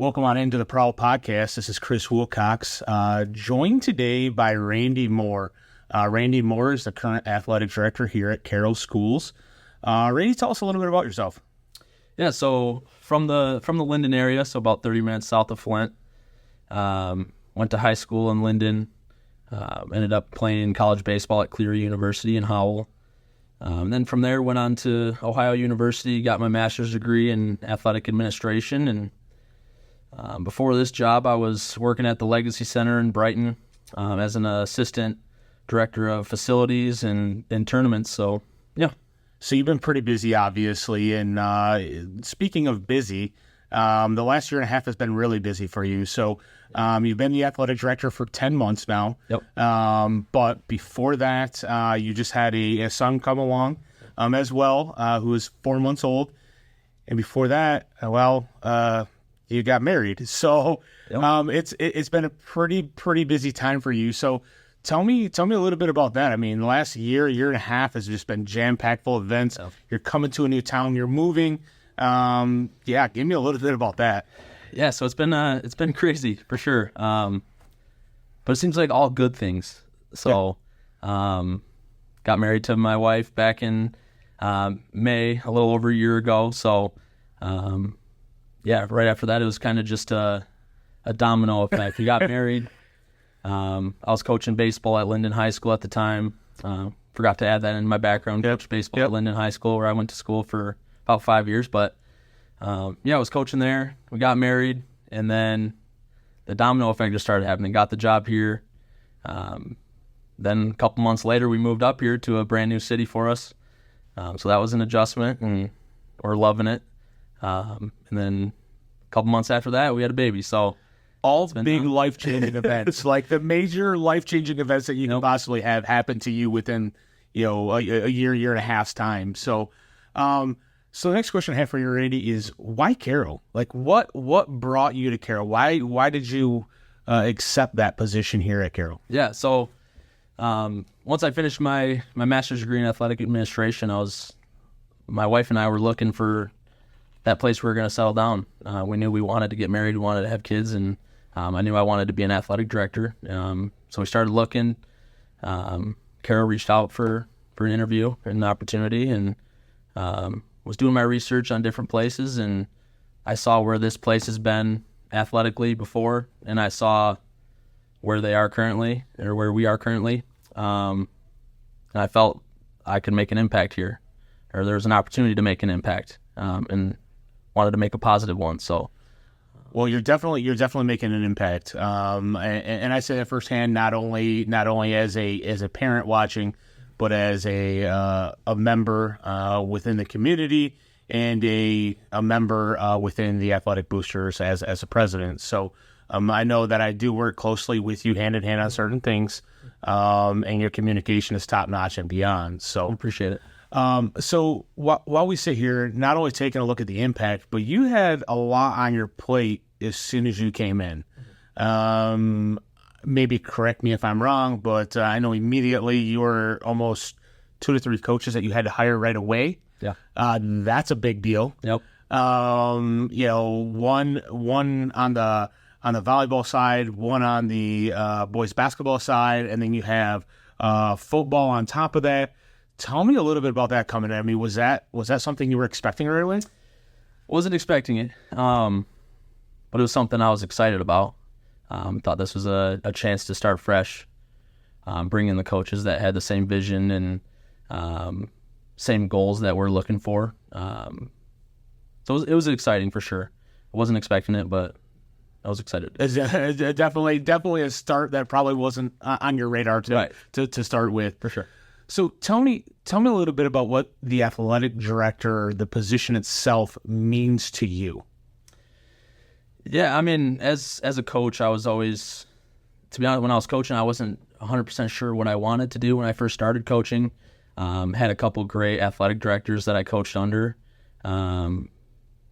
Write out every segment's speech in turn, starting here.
Welcome on into the Prowl Podcast. This is Chris Wilcox, joined today by Randy Moore. Randy Moore is the current athletic director here at Caro Schools. Randy, tell us a little bit about yourself. Yeah, so from the Linden area, so about 30 minutes south of Flint. Went to high school in Linden. Ended up playing college baseball at Cleary University in Howell. Then from there, went on to Ohio University, got my master's degree in athletic administration, and before this job, I was working at the Legacy Center in Brighton as an assistant director of facilities and tournaments. So, yeah. So you've been pretty busy, obviously. And speaking of busy, the last year and a half has been really busy for you. So you've been the athletic director for 10 months now. Yep. But before that, you just had a son come along as well, who is 4 months old. And before that, you got married. So Yep. it's been a pretty busy time for you. So tell me a little bit about that. I mean, the last year and a half has just been jam-packed full of events. Yep. You're coming to a new town, you're moving. Give me a little bit about that. Yeah, so it's been crazy for sure. But it seems like all good things. So, got married to my wife back in May, a little over a year ago. So, right after that, it was kind of just a domino effect. We got married. I was coaching baseball at Linden High School at the time. Forgot to add that in my background. Coached baseball at Linden High School, where I went to school for about 5 years. But I was coaching there. We got married, and then the domino effect just started happening. Got the job here. Then a couple months later, we moved up here to a brand new city for us. So that was an adjustment, and we're loving it. And then a couple months after that, we had a baby. So all big life-changing events, like the major life-changing events that you can possibly have happen to you within, a year and a half's time. So, so the next question I have for you, Randy, is why Caro? Like, what brought you to Caro? Why did you accept that position here at Caro? Yeah. So, once I finished my master's degree in athletic administration, my wife and I were looking for that place we were going to settle down. We knew we wanted to get married, we wanted to have kids, and I knew I wanted to be an athletic director. So we started looking. Caro reached out for an interview and an opportunity, and was doing my research on different places, and I saw where this place has been athletically before, and I saw where they are currently, or where we are currently. And I felt I could make an impact here, or there was an opportunity to make an impact, and wanted to make a positive one. So, well, you're definitely making an impact. And I say that firsthand, not only as a parent watching, but as a member within the community and a member within the Athletic Boosters as a president. So I know that I do work closely with you hand in hand on certain things, and your communication is top notch and beyond. So I appreciate it. So while we sit here, not only taking a look at the impact, but you had a lot on your plate as soon as you came in. Maybe correct me if I'm wrong, but I know immediately you were almost 2 to 3 coaches that you had to hire right away. Yeah. That's a big deal. Yep. One on the volleyball side, one on the boys basketball side, and then you have football on top of that. Tell me a little bit about that coming in. I mean, was that something you were expecting right away? Wasn't expecting it, but it was something I was excited about. Thought this was a chance to start fresh, bring in the coaches that had the same vision and same goals that we're looking for. So it was exciting for sure. I wasn't expecting it, but I was excited. It's definitely a start that probably wasn't on your radar to start with. For sure. So tell me a little bit about what the athletic director, the position itself, means to you. Yeah, I mean, as a coach, I was always, to be honest, when I was coaching, I wasn't 100% sure what I wanted to do when I first started coaching. Had a couple great athletic directors that I coached under, and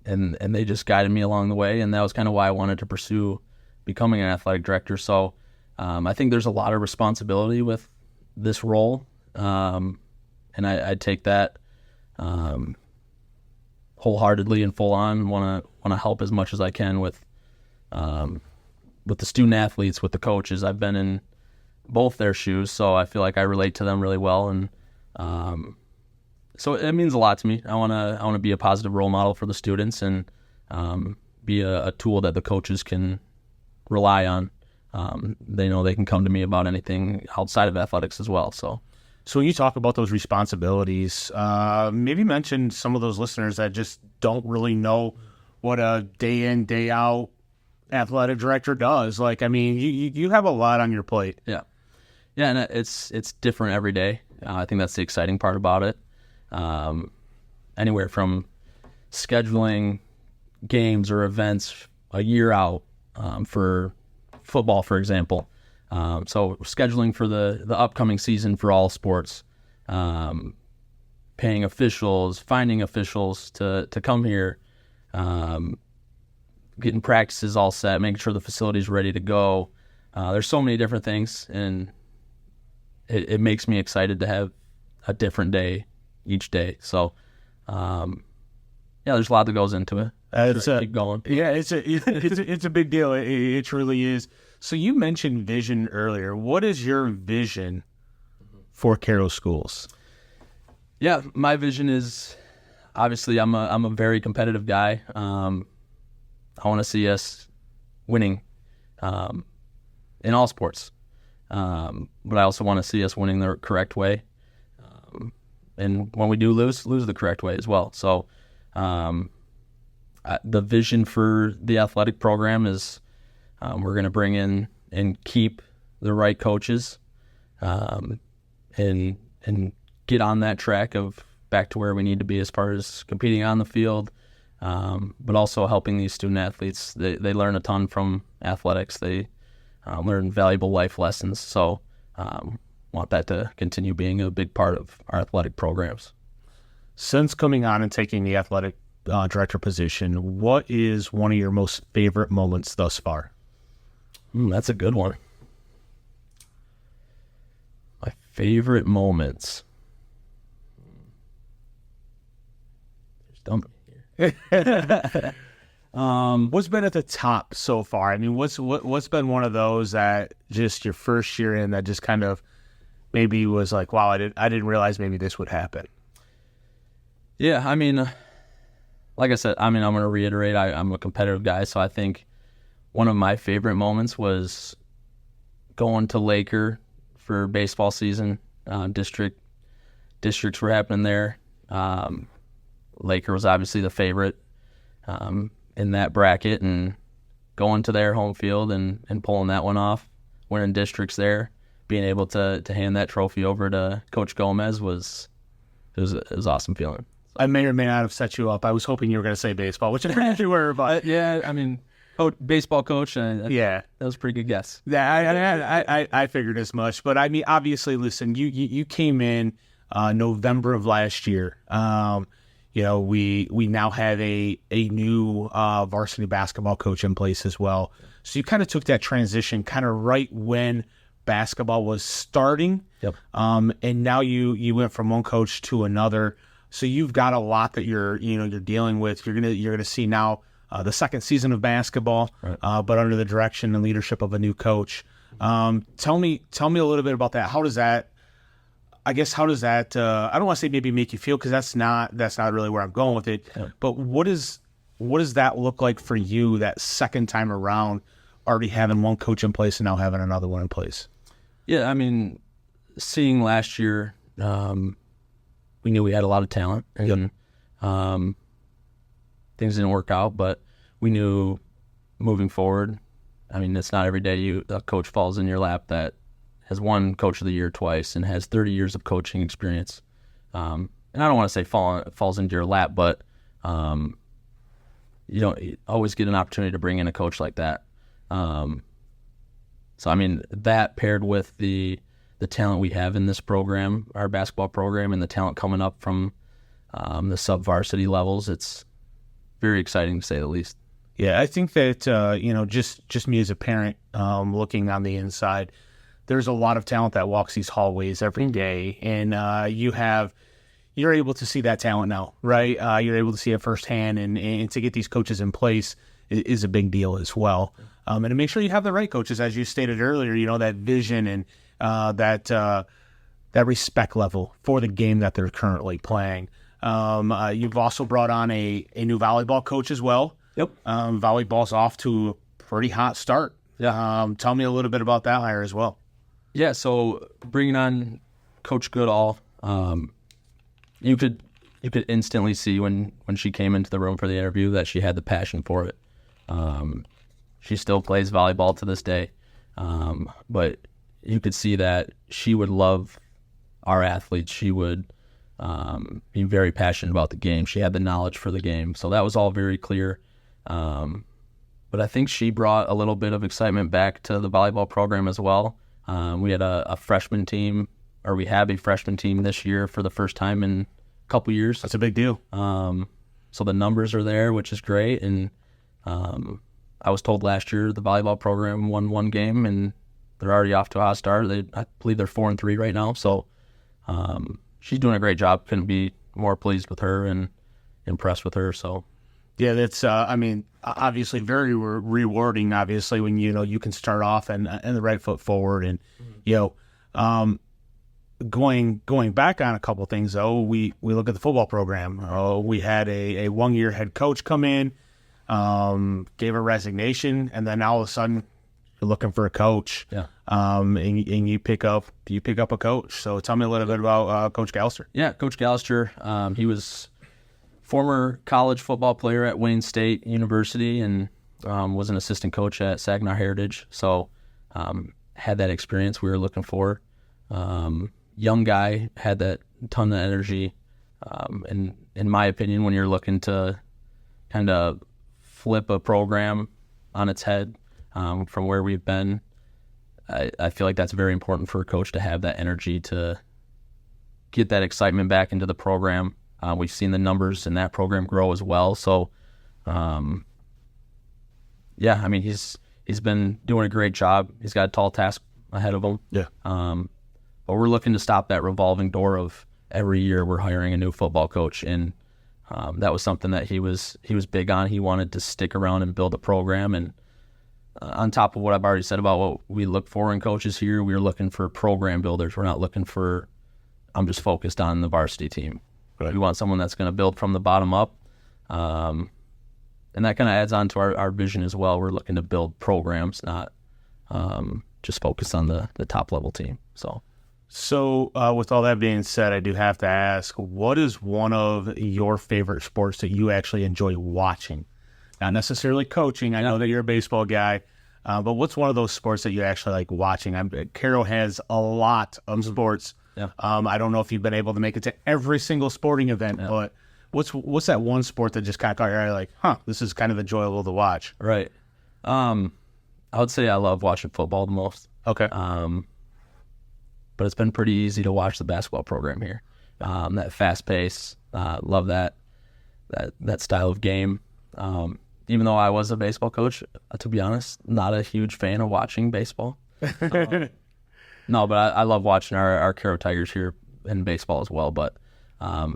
they just guided me along the way, and that was kind of why I wanted to pursue becoming an athletic director. So I think there's a lot of responsibility with this role, and I take that wholeheartedly and full on. Want to help as much as I can with with the student athletes, with the coaches, I've been in both their shoes, so I feel like I relate to them really well, and so it means a lot to me. I wanna be a positive role model for the students, and be a tool that the coaches can rely on. They know they can come to me about anything outside of athletics as well. So when you talk about those responsibilities, maybe mention some of those listeners that just don't really know what a day in, day out athletic director does. Like, I mean, you have a lot on your plate. Yeah, and it's different every day. I think that's the exciting part about it. Anywhere from scheduling games or events a year out, for football, for example. So scheduling for the upcoming season for all sports, paying officials, finding officials to come here, getting practices all set, making sure the facility's ready to go. There's so many different things, and it makes me excited to have a different day each day. So, there's a lot that goes into it. Keep going. Yeah, it's a big deal. It truly is. So you mentioned vision earlier. What is your vision for Caro Schools? Yeah, my vision is, obviously I'm a very competitive guy. I want to see us winning in all sports, but I also want to see us winning the correct way. And when we do lose the correct way as well. So the vision for the athletic program is we're going to bring in and keep the right coaches, and get on that track of back to where we need to be as far as competing on the field, but also helping these student athletes. They learn a ton from athletics. They learn valuable life lessons. So want that to continue being a big part of our athletic programs. Since coming on and taking the athletic director position, what is one of your most favorite moments thus far? That's a good one. My favorite moments. There's dumb here. What's been at the top so far? I mean, what's been one of those that just your first year in that just kind of maybe was like, wow, I didn't realize maybe this would happen. Yeah, I mean, like I said, I'm going to reiterate, I'm a competitive guy, so I think one of my favorite moments was going to Laker for baseball season. Districts were happening there. Laker was obviously the favorite in that bracket, and going to their home field and pulling that one off, winning districts there, being able to hand that trophy over to Coach Gomez was an awesome feeling. I may or may not have set you up. I was hoping you were going to say baseball, which I pretty sure were, but yeah, I mean, baseball coach. Yeah, that was a pretty good guess. Yeah, I figured as much. But I mean, obviously, listen, you came in November of last year. We now have a new varsity basketball coach in place as well. So you kind of took that transition kind of right when basketball was starting. Yep. And now you went from one coach to another. So you've got a lot that you're dealing with. You're gonna see now the second season of basketball, right, but under the direction and leadership of a new coach. Tell me a little bit about that. How does that? I don't want to say maybe make you feel, because that's not really where I'm going with it. Yeah. But what does that look like for you that second time around, already having one coach in place and now having another one in place? Yeah, I mean, seeing last year, we knew we had a lot of talent, and things didn't work out, but we knew moving forward, I mean, it's not every day a coach falls in your lap that has won Coach of the Year twice and has 30 years of coaching experience. And I don't want to say falls into your lap, but you don't always get an opportunity to bring in a coach like that. So, I mean, that paired with the talent we have in this program, our basketball program, and the talent coming up from the sub-varsity levels, it's very exciting to say the least. Yeah, I think that, just me as a parent looking on the inside, there's a lot of talent that walks these hallways every day, and you're able to see that talent now, right? You're able to see it firsthand, and to get these coaches in place is a big deal as well. And to make sure you have the right coaches, as you stated earlier, that vision and that respect level for the game that they're currently playing. You've also brought on a new volleyball coach as well. Yep. Volleyball's off to a pretty hot start. Yeah. Tell me a little bit about that hire as well. Yeah, so bringing on Coach Goodall, you could instantly see when she came into the room for the interview that she had the passion for it. She still plays volleyball to this day, but you could see that she would love our athletes. She would be very passionate about the game. She had the knowledge for the game, so that was all very clear. But I think she brought a little bit of excitement back to the volleyball program as well. We had a freshman team, or we have a freshman team this year for the first time in a couple years. That's a big deal. So the numbers are there, which is great. And I was told last year the volleyball program won one game, and they're already off to a hot start. I believe they're 4-3 right now. So she's doing a great job. Couldn't be more pleased with her and impressed with her. So. Yeah, that's, obviously very rewarding, obviously, when, you can start off and the right foot forward. And, going back on a couple of things, though, we look at the football program. We had a one-year head coach come in, gave a resignation, and then all of a sudden you're looking for a coach. Yeah. And you pick up a coach. So tell me a little bit about Coach Gallister. Yeah, Coach Gallister, he was former college football player at Wayne State University and was an assistant coach at Saginaw Heritage. So had that experience we were looking for. Young guy, had that ton of energy. And in my opinion, when you're looking to kind of flip a program on its head from where we've been, I feel like that's very important for a coach to have that energy to get that excitement back into the program. We've seen the numbers in that program grow as well. So, he's been doing a great job. He's got a tall task ahead of him. Yeah. But we're looking to stop that revolving door of every year we're hiring a new football coach, and that was something that he was big on. He wanted to stick around and build a program. And on top of what I've already said about what we look for in coaches here, we're looking for program builders. We're not looking for, I'm just focused on the varsity team. Right. We want someone that's going to build from the bottom up. And that kind of adds on to our vision as well. We're looking to build programs, not just focus on the top level team. So with all that being said, I do have to ask, what is one of your favorite sports that you actually enjoy watching? Not necessarily coaching. I know that you're a baseball guy, but what's one of those sports that you actually like watching? Caro has a lot of sports. Yeah. I don't know if you've been able to make it to every single sporting event, but what's that one sport that just kind of caught your eye, like, this is kind of enjoyable to watch? Right. I would say I love watching football the most. Okay. But it's been pretty easy to watch the basketball program here. That fast pace, love that style of game. Even though I was a baseball coach, to be honest, not a huge fan of watching baseball. No, but I love watching our Caro Tigers here in baseball as well. But I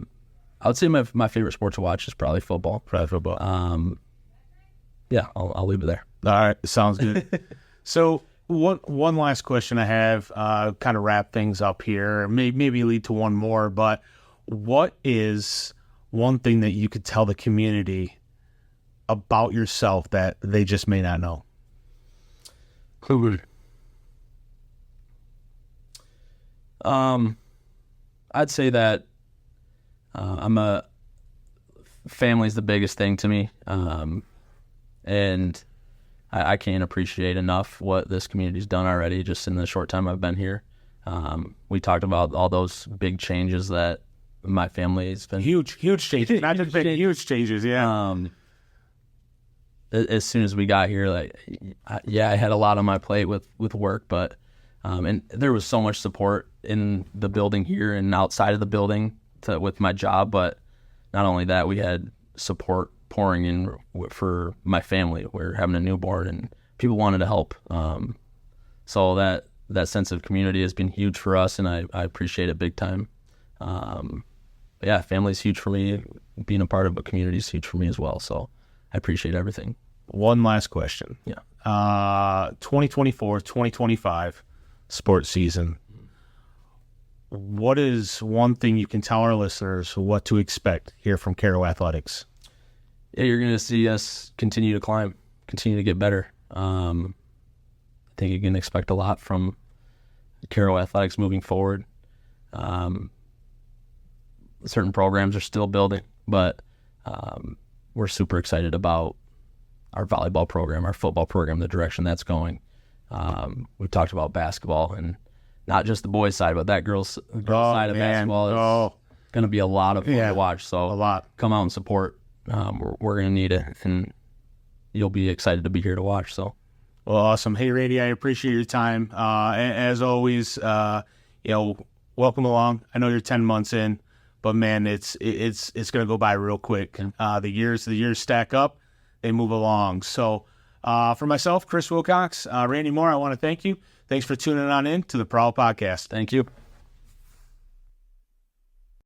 would say my favorite sport to watch is probably football. Probably football. Yeah, I'll leave it there. All right, sounds good. So one last question I have, kind of wrap things up here, maybe lead to one more. But what is one thing that you could tell the community about yourself that they just may not know? I'd say that family's the biggest thing to me, and I can't appreciate enough what this community's done already just in the short time I've been here. We talked about all those big changes that my family's been... Huge changes. Not just big, huge changes, yeah. As soon as we got here, I had a lot on my plate with work, but and there was so much support in the building here and outside of the building with my job. But not only that, we had support pouring in for my family. We're having a newborn, and people wanted to help. So that sense of community has been huge for us, and I appreciate it big time. But yeah, family's huge for me. Being a part of a community is huge for me as well. So I appreciate everything. One last question. Yeah. 2024, 2025 sports season. What is one thing you can tell our listeners what to expect here from Caro Athletics? Yeah, you're going to see us continue to climb, continue to get better. I think you can expect a lot from Caro Athletics moving forward. Certain programs are still building, but we're super excited about our volleyball program, our football program, the direction that's going. We've talked about basketball, and not just the boys' side, but that girls side of basketball is going to be a lot of fun to watch. So a lot. Come out and support. We're going to need it, and you'll be excited to be here to watch. So, well, awesome. Hey, Randy, I appreciate your time. As always, welcome along. I know you're 10 months in, but man, it's going to go by real quick. The years stack up, they move along. So, for myself, Chris Wilcox, Randy Moore, I want to thank you. Thanks for tuning on in to the Prowl Podcast. Thank you.